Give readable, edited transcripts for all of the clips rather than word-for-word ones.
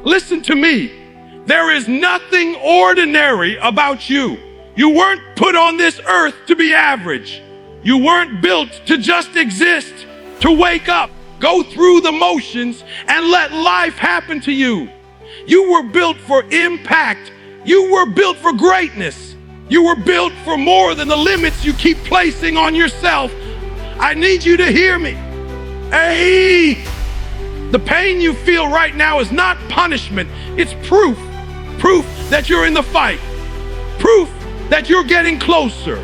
Listen to me. There is nothing ordinary about you. You weren't put on this earth to be average. You weren't built to just exist, to wake up, go through the motions, and let life happen to you. You were built for impact. You were built for greatness. You were built for more than the limits you keep placing on yourself. I need you to hear me. Hey, the pain you feel right now is not punishment. It's proof. Proof that you're in the fight. Proof that you're getting closer.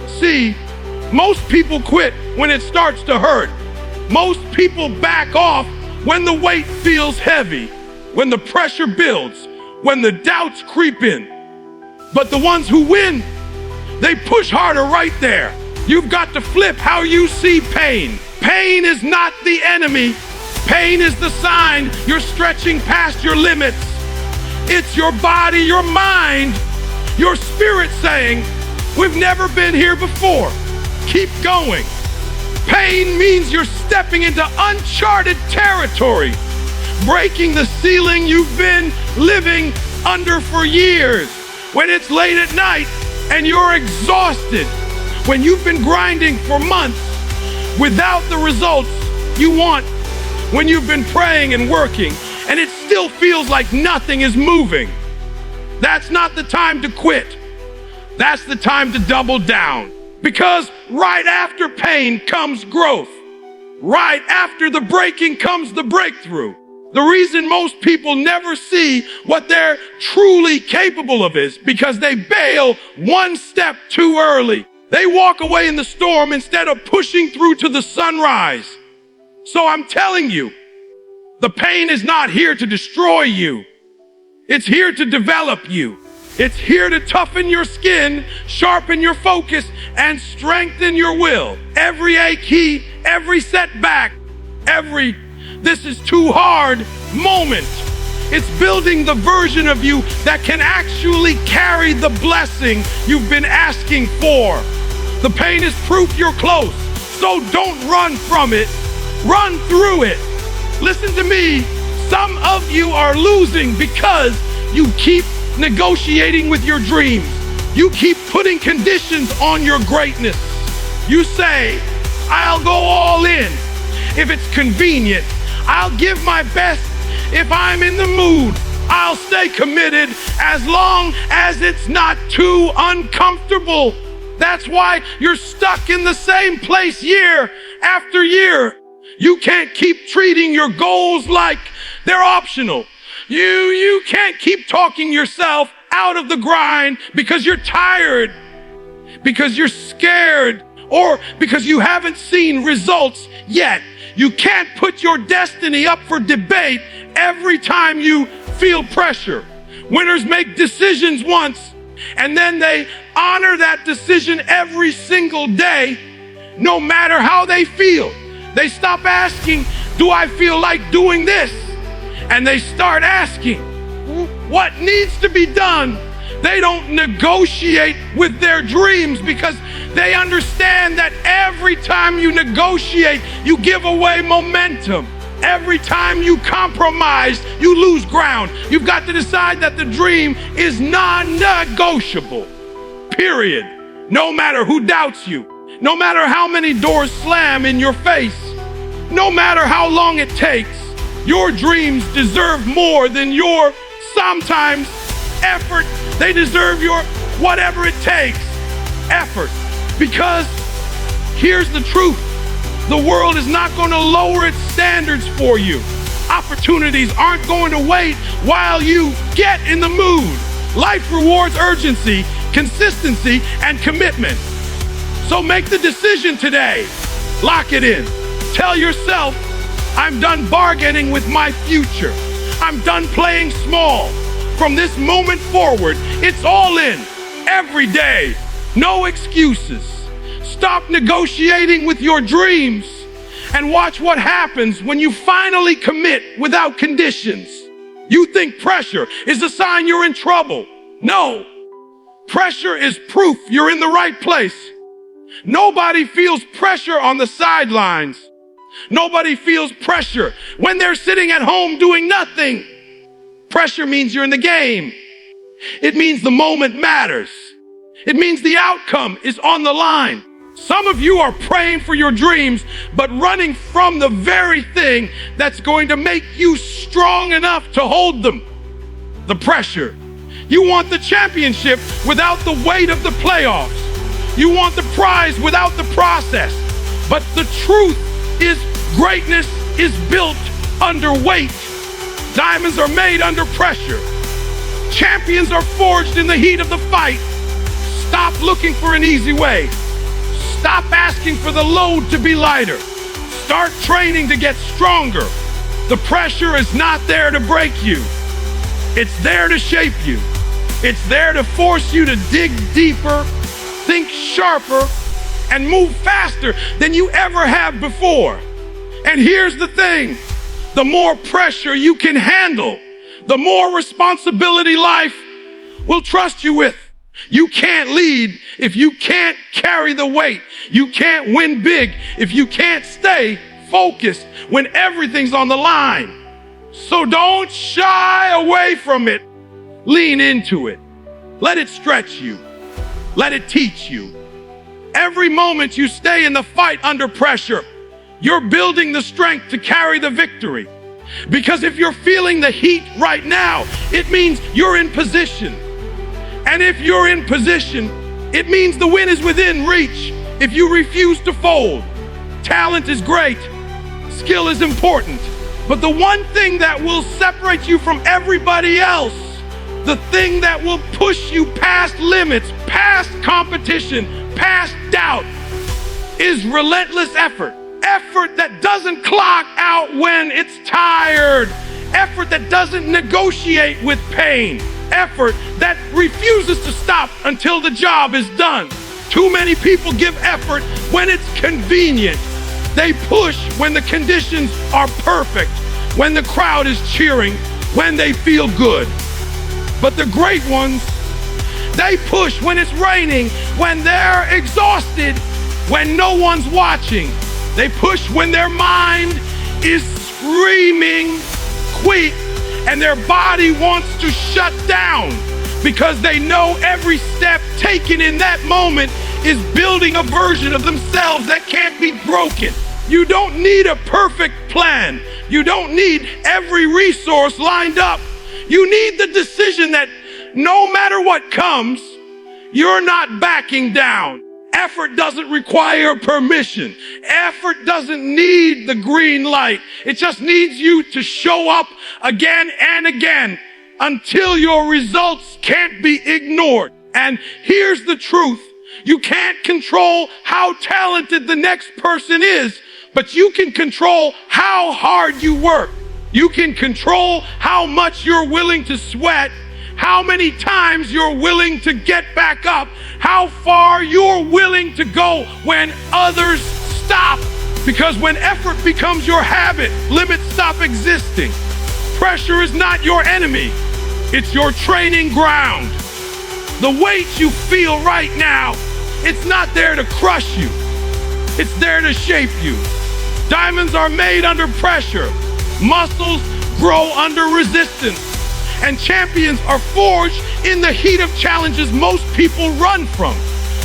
See, most people quit when it starts to hurt. Most people back off when the weight feels heavy, when the pressure builds, when the doubts creep in. But the ones who win, they push harder right there. You've got to flip how you see pain. Pain is not the enemy. Pain is the sign you're stretching past your limits. It's your body, your mind, your spirit saying, we've never been here before. Keep going. Pain means you're stepping into uncharted territory, breaking the ceiling you've been living under for years. When it's late at night and you're exhausted, when you've been grinding for months without the results you want, when you've been praying and working and it still feels like nothing is moving, that's not the time to quit. That's the time to double down. Because right after pain comes growth. Right after the breaking comes the breakthrough. The reason most people never see what they're truly capable of is because they bail one step too early. They walk away in the storm instead of pushing through to the sunrise. So I'm telling you, the pain is not here to destroy you. It's here to develop you. It's here to toughen your skin, sharpen your focus, and strengthen your will. Every ache, every setback, every this is too hard moment. It's building the version of you that can actually carry the blessing you've been asking for. The pain is proof you're close, so don't run from it. Run through it. Listen to me. Some of you are losing because you keep negotiating with your dreams. You keep putting conditions on your greatness. You say, I'll go all in if it's convenient. I'll give my best if I'm in the mood. I'll stay committed as long as it's not too uncomfortable. That's why you're stuck in the same place year after year. You can't keep treating your goals like they're optional. You can't keep talking yourself out of the grind because you're tired, because you're scared, or because you haven't seen results yet. You can't put your destiny up for debate every time you feel pressure. Winners make decisions once, and then they honor that decision every single day, no matter how they feel. They stop asking, do I feel like doing this? And they start asking, what needs to be done? They don't negotiate with their dreams because they understand that every time you negotiate, you give away momentum. Every time you compromise, you lose ground. You've got to decide that the dream is non-negotiable, period. No matter who doubts you, no matter how many doors slam in your face, no matter how long it takes, your dreams deserve more than your sometimes effort. They deserve your whatever it takes effort. Because here's the truth. The world is not going to lower its standards for you. Opportunities aren't going to wait while you get in the mood. Life rewards urgency, consistency, and commitment. So make the decision today. Lock it in. Tell yourself, I'm done bargaining with my future. I'm done playing small. From this moment forward, it's all in. Every day. No excuses. Stop negotiating with your dreams and watch what happens when you finally commit without conditions. You think pressure is a sign you're in trouble. No. Pressure is proof you're in the right place. Nobody feels pressure on the sidelines. Nobody feels pressure when they're sitting at home doing nothing. pressure means you're in the game. It means the moment matters. It means the outcome is on the line. Some of you are praying for your dreams, but running from the very thing that's going to make you strong enough to hold them. The pressure. You want the championship without the weight of the playoffs. You want the prize without the process. But the truth is, greatness is built under weight. Diamonds are made under pressure. Champions are forged in the heat of the fight. Stop looking for an easy way. Stop asking for the load to be lighter. Start training to get stronger. The pressure is not there to break you. It's there to shape you. It's there to force you to dig deeper, think sharper, and move faster than you ever have before. And here's the thing. The more pressure you can handle, the more responsibility life will trust you with. You can't lead if you can't carry the weight. You can't win big if you can't stay focused when everything's on the line. So don't shy away from it. Lean into it. Let it stretch you. Let it teach you. Every moment you stay in the fight under pressure, you're building the strength to carry the victory. Because if you're feeling the heat right now, it means you're in position. And if you're in position, it means the win is within reach if you refuse to fold. Talent is great. Skill is important. But the one thing that will separate you from everybody else, the thing that will push you past limits, past competition, past doubt, is relentless effort. Effort that doesn't clock out when it's tired. Effort that doesn't negotiate with pain. Effort that refuses to stop until the job is done. Too many people give effort when it's convenient. They push when the conditions are perfect, when the crowd is cheering, when they feel good. But the great ones, they push when it's raining, when they're exhausted, when no one's watching. They push when their mind is screaming, quit, and their body wants to shut down because they know every step taken in that moment is building a version of themselves that can't be broken. You don't need a perfect plan. You don't need every resource lined up. You need the decision that no matter what comes, you're not backing down. Effort doesn't require permission. Effort doesn't need the green light. It just needs you to show up again and again until your results can't be ignored. And here's the truth. You can't control how talented the next person is, but you can control how hard you work. You can control how much you're willing to sweat, how many times you're willing to get back up, how far you're willing to go when others stop. Because when effort becomes your habit, limits stop existing. Pressure is not your enemy. It's your training ground. The weight you feel right now, it's not there to crush you. It's there to shape you. Diamonds are made under pressure. Muscles grow under resistance. And champions are forged in the heat of challenges most people run from.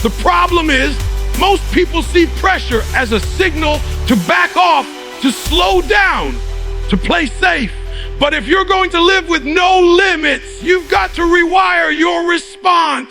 The problem is, most people see pressure as a signal to back off, to slow down, to play safe. But if you're going to live with no limits, you've got to rewire your response.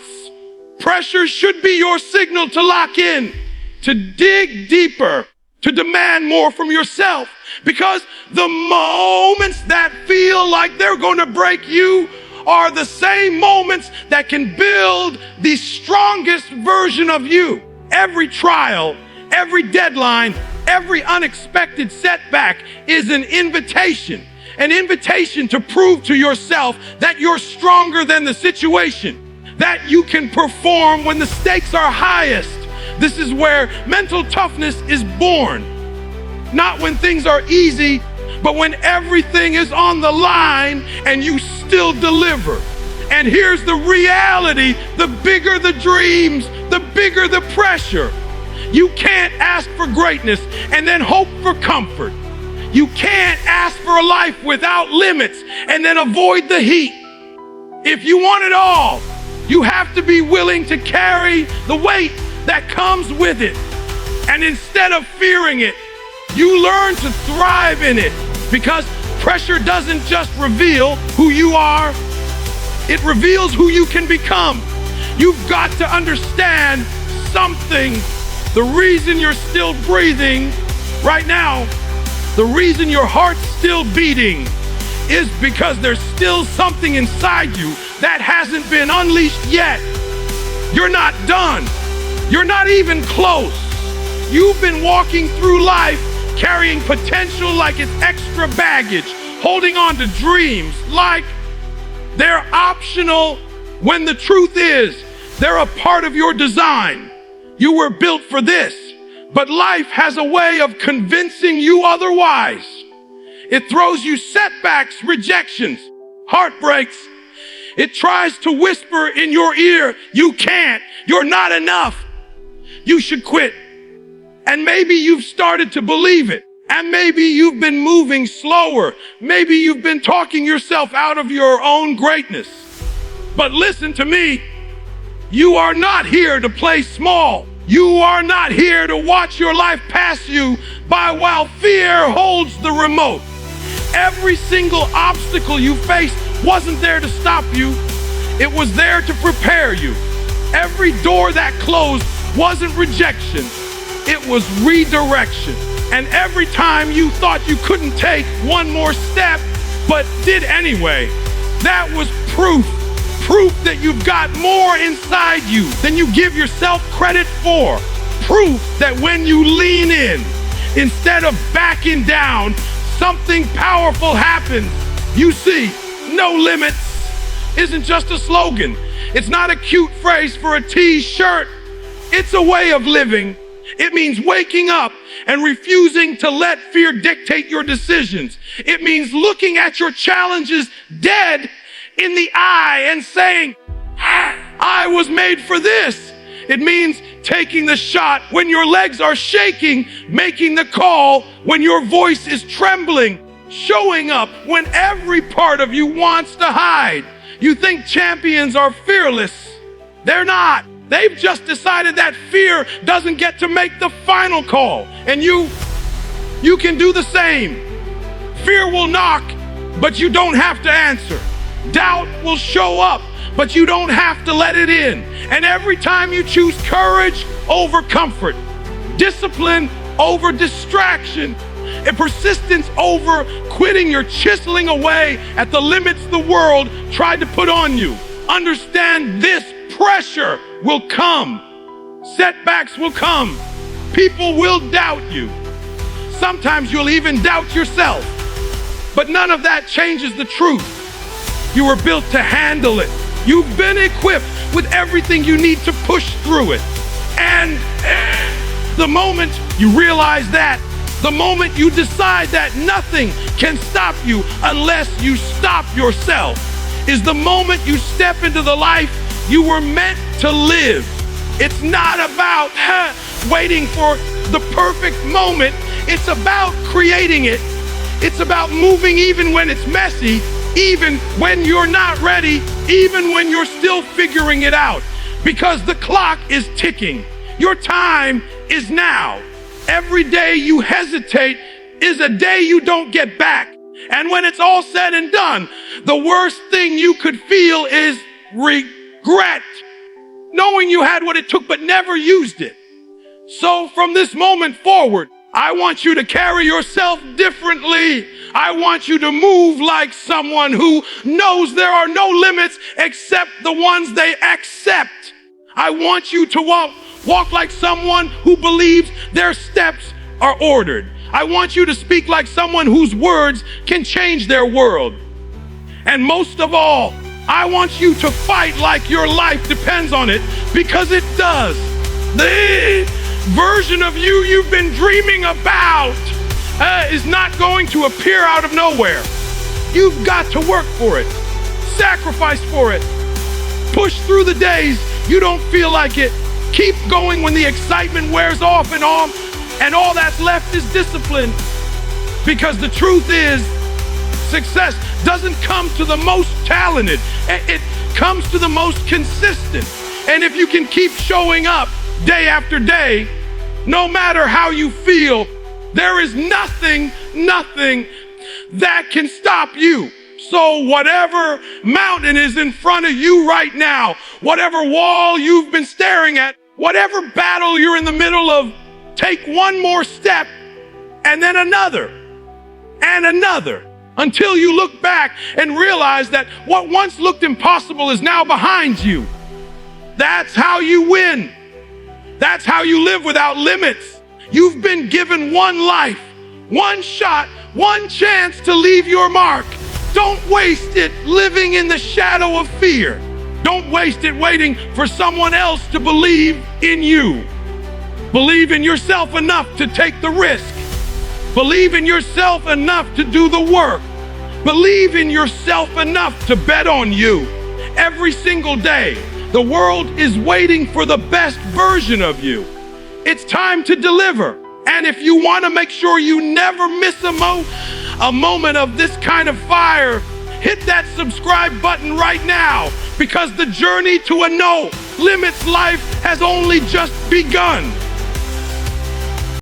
Pressure should be your signal to lock in, to dig deeper, to demand more from yourself. Because the moments that feel like they're going to break you are the same moments that can build the strongest version of you. Every trial, every deadline, every unexpected setback is an invitation to prove to yourself that you're stronger than the situation, that you can perform when the stakes are highest. This is where mental toughness is born. Not when things are easy, but when everything is on the line and you still deliver. And here's the reality: the bigger the dreams, the bigger the pressure. You can't ask for greatness and then hope for comfort. You can't ask ask for a life without limits and then avoid the heat. If you want it all, you have to be willing to carry the weight that comes with it. And instead of fearing it, you learn to thrive in it, because pressure doesn't just reveal who you are, it reveals who you can become. You've got to understand something. The reason you're still breathing right now, the reason your heart's still beating, is because there's still something inside you that hasn't been unleashed yet. You're not done. You're not even close. You've been walking through life carrying potential like it's extra baggage, holding on to dreams like they're optional, when the truth is they're a part of your design. You were built for this, but life has a way of convincing you otherwise. It throws you setbacks, rejections, heartbreaks. It tries to whisper in your ear, you can't, you're not enough, you should quit. And maybe you've started to believe it. And maybe you've been moving slower. Maybe you've been talking yourself out of your own greatness. But listen to me, you are not here to play small. You are not here to watch your life pass you by while fear holds the remote. Every single obstacle you faced wasn't there to stop you. It was there to prepare you. Every door that closed wasn't rejection. It was redirection. And every time you thought you couldn't take one more step, but did anyway, that was proof that you've got more inside you than you give yourself credit for. Proof that when you lean in, instead of backing down, something powerful happens. You see, no limits isn't just a slogan. It's not a cute phrase for a t-shirt. It's a way of living. It means waking up and refusing to let fear dictate your decisions. It means looking at your challenges dead in the eye and saying, I was made for this. It means taking the shot when your legs are shaking, making the call when your voice is trembling, showing up when every part of you wants to hide. You think champions are fearless. They're not. They've just decided that fear doesn't get to make the final call. And you can do the same. Fear will knock, but you don't have to answer. Doubt will show up, but you don't have to let it in. And every time you choose courage over comfort, discipline over distraction, and persistence over quitting, you're chiseling away at the limits the world tried to put on you. Understand this: pressure will come. Setbacks will come. People will doubt you. Sometimes you'll even doubt yourself. But none of that changes the truth. You were built to handle it. You've been equipped with everything you need to push through it. And the moment you realize that, the moment you decide that nothing can stop you unless you stop yourself, is the moment you step into the life you were meant to live. It's not about waiting for the perfect moment. It's about creating it. It's about moving even when it's messy, even when you're not ready, even when you're still figuring it out. Because the clock is ticking. Your time is now. Every day you hesitate is a day you don't get back. And when it's all said and done, the worst thing you could feel is regret, knowing you had what it took but never used it. So from this moment forward, I want you to carry yourself differently. I want you to move like someone who knows there are no limits except the ones they accept. I want you to walk like someone who believes their steps are ordered. I want you to speak like someone whose words can change their world. And most of all, I want you to fight like your life depends on it, because it does. The version of you you've been dreaming about is not going to appear out of nowhere. You've got to work for it, sacrifice for it, push through the days you don't feel like it, keep going when the excitement wears off and all that's left is discipline. Because the truth is, success doesn't come to the most talented. It comes to the most consistent. And if you can keep showing up day after day, no matter how you feel, there is nothing that can stop you. So whatever mountain is in front of you right now, whatever wall you've been staring at, whatever battle you're in the middle of, take one more step and then another and another until you look back and realize that what once looked impossible is now behind you. That's how you win. That's how you live without limits. You've been given one life, one shot, one chance to leave your mark. Don't waste it living in the shadow of fear. Don't waste it waiting for someone else to believe in you. Believe in yourself enough to take the risk. Believe in yourself enough to do the work. Believe in yourself enough to bet on you. Every single day, the world is waiting for the best version of you. It's time to deliver. And if you want to make sure you never miss a moment of this kind of fire, hit that subscribe button right now, because the journey to a no limits life has only just begun.